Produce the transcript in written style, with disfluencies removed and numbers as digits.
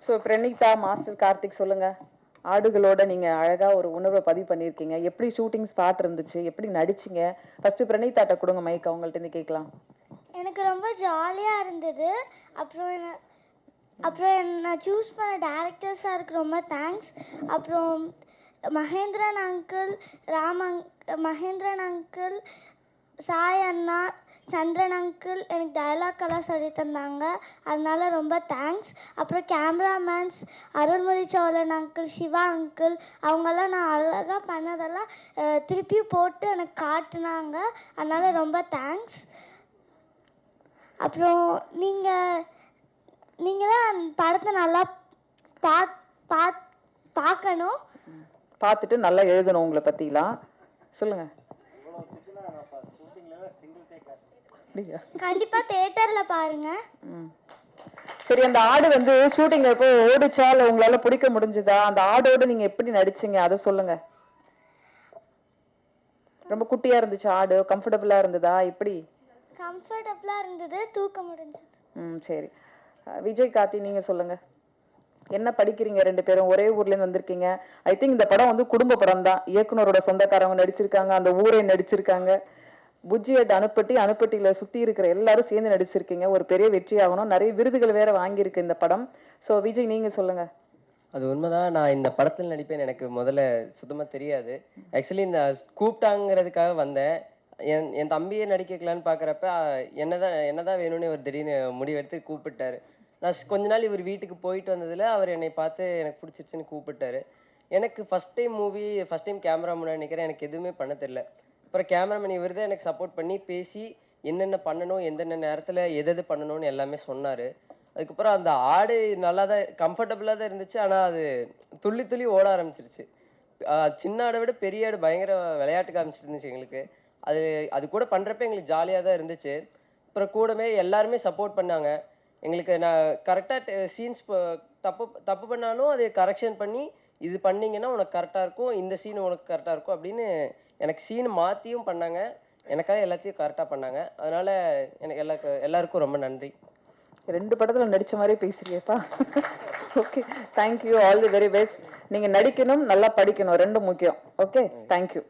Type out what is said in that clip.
So Pranitha, master Karthik சொல்லுங்க. ஆடுகளோட நீங்க அழகா ஒரு உணர்வை பதிவு பண்ணியிருக்கீங்க. எப்படி ஷூட்டிங் ஸ்பாட் இருந்துச்சு, எப்படி நடிச்சீங்க? ஃபர்ஸ்ட் பிரணீதாட்ட கொடுங்க மைக், அவங்கள்ட்ட இருந்து கேட்கலாம். எனக்கு ரொம்ப ஜாலியாக இருந்தது. அப்புறம் என்னை சூஸ் பண்ண டேரக்டர் சாருக்கு ரொம்ப தேங்க்ஸ். அப்புறம் மகேந்திரன் அங்கிள், மகேந்திரன் அங்கிள், சாய் அண்ணா, சந்திரன் அங்கிள் எனக்கு டைலாக்கெல்லாம் சொல்லி தந்தாங்க. அதனால ரொம்ப தேங்க்ஸ். அப்புறம் cameramans Arulmozhi Cholan uncle, Siva uncle, அவங்கெல்லாம் நான் அழகாக பண்ணதெல்லாம் திருப்பியும் போட்டு எனக்கு காட்டுனாங்க. அதனால ரொம்ப தேங்க்ஸ். அப்புறம் நீங்கள் தான் படத்தை நல்லா பார்க்கணும். பார்த்துட்டு நல்லா எழுதணும் உங்களை பற்றிலாம். சொல்லுங்க. கண்டிப்பா தியேட்டர்ல பாருங்க. சரி, அந்த ஆடு வந்து ஷூட்டிங் அப்போ ஓடிச்சா இல்லை உங்களால பிடிக்க முடிஞ்சுதா? அந்த ஆடோட நீங்க எப்படி நடிச்சீங்க அதை சொல்லுங்க. ரொம்ப குட்டியா இருந்துச்சு ஆடு, கம்ஃபர்டபுளா இருந்ததா? எப்படி? கம்ஃபர்டபுளா இருந்தது, தூக்க முடிஞ்சது. சரி. விஜய், கார்த்தி, நீங்க சொல்லுங்க. என்ன படிக்கிறீங்க? ரெண்டு பேரும் ஒரே ஊர்ல இருந்து வந்திருக்கீங்க. ஐ திங்க் இந்த படம் வந்து குடும்ப படம் தான். இயக்குனரோட சொந்தக்காரங்க நடிச்சிருக்காங்க, அந்த ஊரை நடிச்சிருக்காங்க. புஜ்ஜியட் அணுப்பட்டியில சுத்தி இருக்கிற எல்லாரும் சேர்ந்து நடிச்சிருக்கீங்க. ஒரு பெரிய வெற்றி ஆகணும். நிறைய விருதுகள் வேற வாங்கியிருக்கு இந்த படம். ஸோ விஜய், நீங்க சொல்லுங்க. அது உண்மைதான். நான் இந்த படத்தில் நடிப்பேன் எனக்கு முதல்ல சுத்தமாக தெரியாது. ஆக்சுவலி இந்த கூப்பிட்டாங்கிறதுக்காக வந்தேன். என் தம்பியை நடிக்கலான்னு பார்க்குறப்ப என்னதான் வேணும்னு இவர் திடீர்னு முடிவெடுத்து கூப்பிட்டாரு. நான் கொஞ்ச நாள் இவர் வீட்டுக்கு போயிட்டு வந்ததில் அவர் என்னை பார்த்து எனக்கு பிடிச்சிருச்சுன்னு கூப்பிட்டாரு. எனக்கு ஃபஸ்ட் டைம் கேமரா முன்னாடி நிற்கிறேன். எனக்கு எதுவுமே பண்ண தெரில. அப்புறம் கேமராமேன் இவர் தான் எனக்கு சப்போர்ட் பண்ணி பேசி என்னென்ன பண்ணணும், எந்தெந்த நேரத்தில் எது பண்ணணும்னு எல்லாமே சொன்னார். அதுக்கப்புறம் அந்த ஆடு நல்லா தான் கம்ஃபர்டபுளாக தான் இருந்துச்சு. ஆனால் அது துள்ளி துள்ளி ஓட ஆரம்பிச்சிருச்சு. சின்ன ஆடை விட பெரிய ஆடு பயங்கர விளையாட்டு காமிச்சிருந்துச்சு எங்களுக்கு. அது கூட பண்ணுறப்ப எங்களுக்கு ஜாலியாக தான் இருந்துச்சு. அப்புறம் கூடவே எல்லாருமே சப்போர்ட் பண்ணாங்க எங்களுக்கு. நான் கரெக்டாக சீன்ஸ் தப்பு பண்ணாலும் அதை கரெக்ஷன் பண்ணி இது பண்ணிங்கன்னா உனக்கு கரெக்டாக இருக்கும், இந்த சீன் உனக்கு கரெக்டாக இருக்கும் அப்படின்னு எனக்கு சீன் மாற்றியும் பண்ணாங்க. எனக்காக எல்லாத்தையும் கரெக்டாக பண்ணாங்க. அதனால் எனக்கு எல்லாருக்கும் ரொம்ப நன்றி. ரெண்டு படத்தில் நடித்த மாதிரியே பேசுறியப்பா. Okay, thank you. All the very best. நீங்கள் நடிக்கணும், நல்லா படிக்கணும், ரெண்டும் முக்கியம். Okay, thank you.